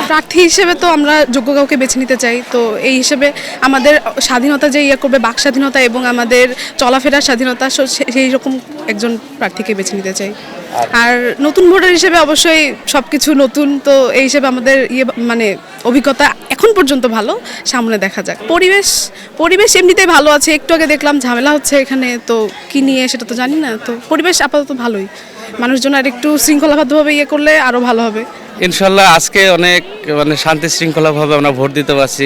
প্রার্থী হিসেবে তো আমরা যোগ্য কাউকে বেছে নিতে চাই, তো এই হিসেবে আমাদের স্বাধীনতা যে করবে, বাক স্বাধীনতা এবং আমাদের চলাফেরার স্বাধীনতা, সেই রকম একজন প্রার্থীকে বেছে নিতে চাই। আর নতুন ভোটার হিসেবে অবশ্যই সব কিছু নতুন, তো এই হিসেবে আমাদের মানে অভিজ্ঞতা এখন পর্যন্ত ভালো, সামনে দেখা যাক। পরিবেশ এমনিতেই ভালো আছে, একটু আগে দেখলাম ঝামেলা হচ্ছে এখানে, তো কি নিয়ে সেটা তো জানি না। তো পরিবেশ আপাতত ভালোই, মানুষজন আর একটু শৃঙ্খলাবদ্ধভাবে করলে আরও ভালো হবে ইনশাল্লাহ। আজকে অনেক শান্তি শৃঙ্খলাভাবে আমরা ভোট দিতে পারছি,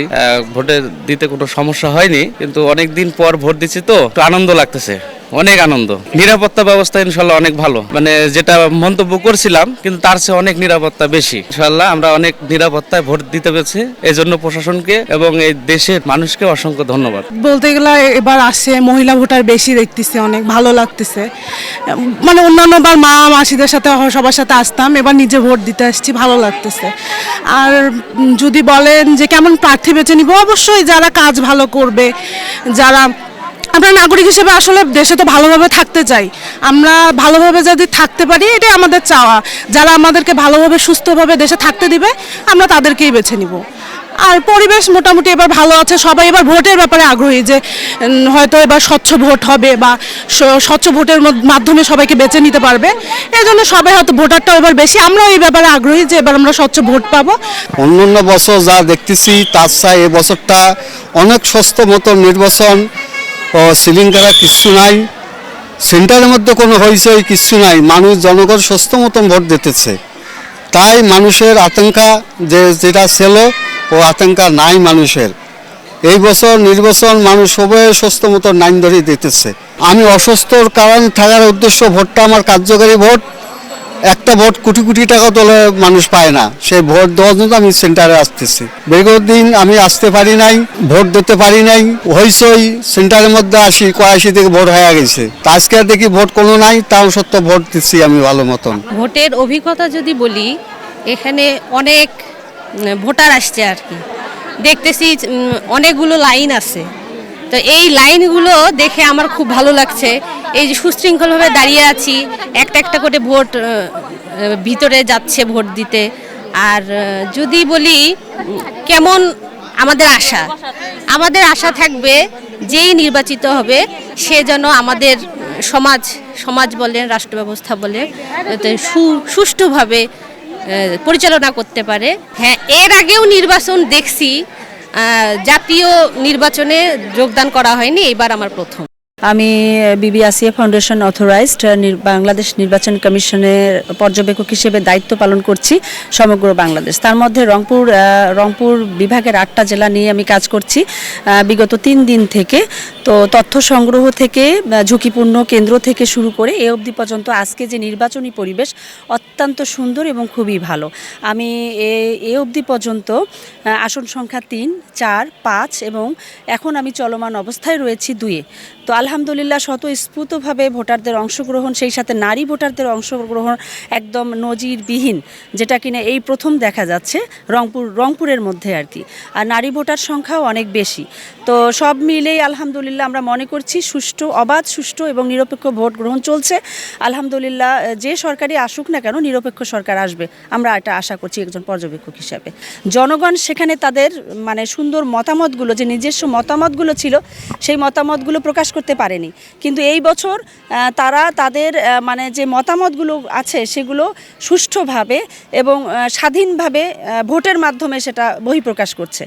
ভোটে দিতে কোনো সমস্যা হয়নি, কিন্তু অনেক দিন পর ভোট দিচ্ছি তো একটু আনন্দ লাগতেছে, অনেক আনন্দ। নিরাপত্তা ব্যবস্থা ইনশাল্লাহ অনেক ভালো, মানে যেটা মন্তব্য করছিলাম কিন্তু তার চেয়ে অনেক নিরাপত্তা বেশি। ইনশাল্লাহ আমরা অনেক নিরাপত্তায় ভোট দিতে পেরেছি, এই জন্য প্রশাসনকে এবং এই দেশের মানুষকে অসংখ্য ধন্যবাদ। বলতে গেলে এবার আসছে মহিলা ভোটার বেশি দেখতেছি, অনেক ভালো লাগতেছে। মানে অন্যান্য বার মা মাসিদের সাথে সবার সাথে আসতাম, এবার নিজে ভোট দিতে আসছি, ভালো লাগতেছে। আর যদি বলেন যে কেমন প্রার্থী বেছে নিব, অবশ্যই যারা কাজ ভালো করবে, যারা আমরা নাগরিক হিসেবে আসলে দেশে তো ভালোভাবে থাকতে চাই, আমরা ভালোভাবে যদি থাকতে পারি এটাই আমাদের চাওয়া। যারা আমাদেরকে ভালোভাবে সুস্থভাবে দেশে থাকতে দিবে আমরা তাদেরকেই বেছে নিব। আর পরিবেশ মোটামুটি এবার ভালো আছে, সবাই এবার ভোটের ব্যাপারে আগ্রহী, যে হয়তো এবার স্বচ্ছ ভোট হবে বা স্বচ্ছ ভোটের মাধ্যমে সবাইকে বেছে নিতে পারবে, এই জন্য সবাই হয়তো ভোটারটাও এবার বেশি। আমরাও এই ব্যাপারে আগ্রহী যে এবার আমরা স্বচ্ছ ভোট পাবো। অন্যান্য বছর যা দেখতেছি তার চাই এ বছরটা অনেক সুস্থ মতো নির্বাচন, ও সিলিন্ডারে কিচ্ছু নাই, সেন্টারের মধ্যে কোনো হইচই কিচ্ছু নাই, মানুষ জনগণ সুস্থ মতন ভোট দিতেছে। তাই মানুষের আতঙ্কা যেটা ছিল ও আতঙ্কা নাই মানুষের। এই বছর নির্বাচন মানুষ সবাই সুস্থ মতো নাইন ধরে দিতেছে। আমি অসুস্থর কারণ থাকার উদ্দেশ্য ভোটটা আমার কার্যকারী ভোট, একটা ভোট কোটি কোটি টাকা তোলে মানুষ পায় না, সেই ভোট দেওয়ার জন্য আমি সেন্টারে আসতেছি। দীর্ঘদিন আমি আসতে পারি নাই, ভোট দিতে পারি নাই, হইচই সেন্টারের মধ্যে আসি ৮২ থেকে ভোট হয়ে গেছে। আজকে দেখি ভোট কোনো নাই, তাও সত্য ভোট দিচ্ছি আমি ভালো মতন। ভোটের অভিজ্ঞতা যদি বলি, এখানে অনেক ভোটার আসছে আর কি, দেখতেছি অনেকগুলো লাইন আছে, তো এই লাইনগুলো দেখে আমার খুব ভালো লাগছে। এই যে সুশৃঙ্খলভাবে দাঁড়িয়ে আছি, একটা একটা করে ভোট ভিতরে যাচ্ছে ভোট দিতে। আর যদি বলি কেমন আমাদের আশা থাকবে যেই নির্বাচিত হবে সে যেন আমাদের সমাজ বলেন, রাষ্ট্র ব্যবস্থা বলে সুষ্ঠুভাবে পরিচালনা করতে পারে। হ্যাঁ, এর আগেও নির্বাচন দেখছি, জাতীয় নির্বাচনে যোগদান করা হয়নি, এবার আমার প্রথম। আমি বিবি আসিয়া ফাউন্ডেশন অথরাইজড বাংলাদেশ নির্বাচন কমিশনের পর্যবেক্ষক হিসেবে দায়িত্ব পালন করছি সমগ্র বাংলাদেশ। তার মধ্যে রংপুর বিভাগের ৮টা জেলা নিয়ে আমি কাজ করছি বিগত ৩ দিন থেকে। তো তথ্য সংগ্রহ থেকে ঝুঁকিপূর্ণ কেন্দ্র থেকে শুরু করে এ অবধি পর্যন্ত আজকে যে নির্বাচনী পরিবেশ অত্যন্ত সুন্দর এবং খুবই ভালো। আমি এ অবধি পর্যন্ত আসন সংখ্যা ৩, ৪, ৫ এবং এখন আমি চলমান অবস্থায় রয়েছি ২-এ। তো আলহামদুলিল্লাহ স্বতঃস্ফূর্তভাবে ভোটারদের অংশগ্রহণ, সেই সাথে নারী ভোটারদের অংশগ্রহণ একদম নজিরবিহীন, যেটা কিনা এই প্রথম দেখা যাচ্ছে রংপুরের মধ্যে আর কি। আর নারী ভোটার সংখ্যাও অনেক বেশি। তো সব মিলেই আলহামদুলিল্লাহ আমরা মনে করছি অবাধ, সুষ্ঠু এবং নিরপেক্ষ ভোট গ্রহণ চলছে। আলহামদুলিল্লাহ যে সরকারই আসুক না কেন, নিরপেক্ষ সরকার আসবে, আমরা এটা আশা করছি একজন পর্যবেক্ষক হিসাবে। জনগণ সেখানে তাদের মানে সুন্দর মতামতগুলো, যে নিজস্ব মতামতগুলো ছিল সেই মতামতগুলো প্রকাশ করতে পারেনি, কিন্তু এই বছর তারা তাদের মানে যে মতামতগুলো আছে সেগুলো সুষ্ঠুভাবে এবং স্বাধীনভাবে ভোটের মাধ্যমে সেটা বহিঃপ্রকাশ করছে।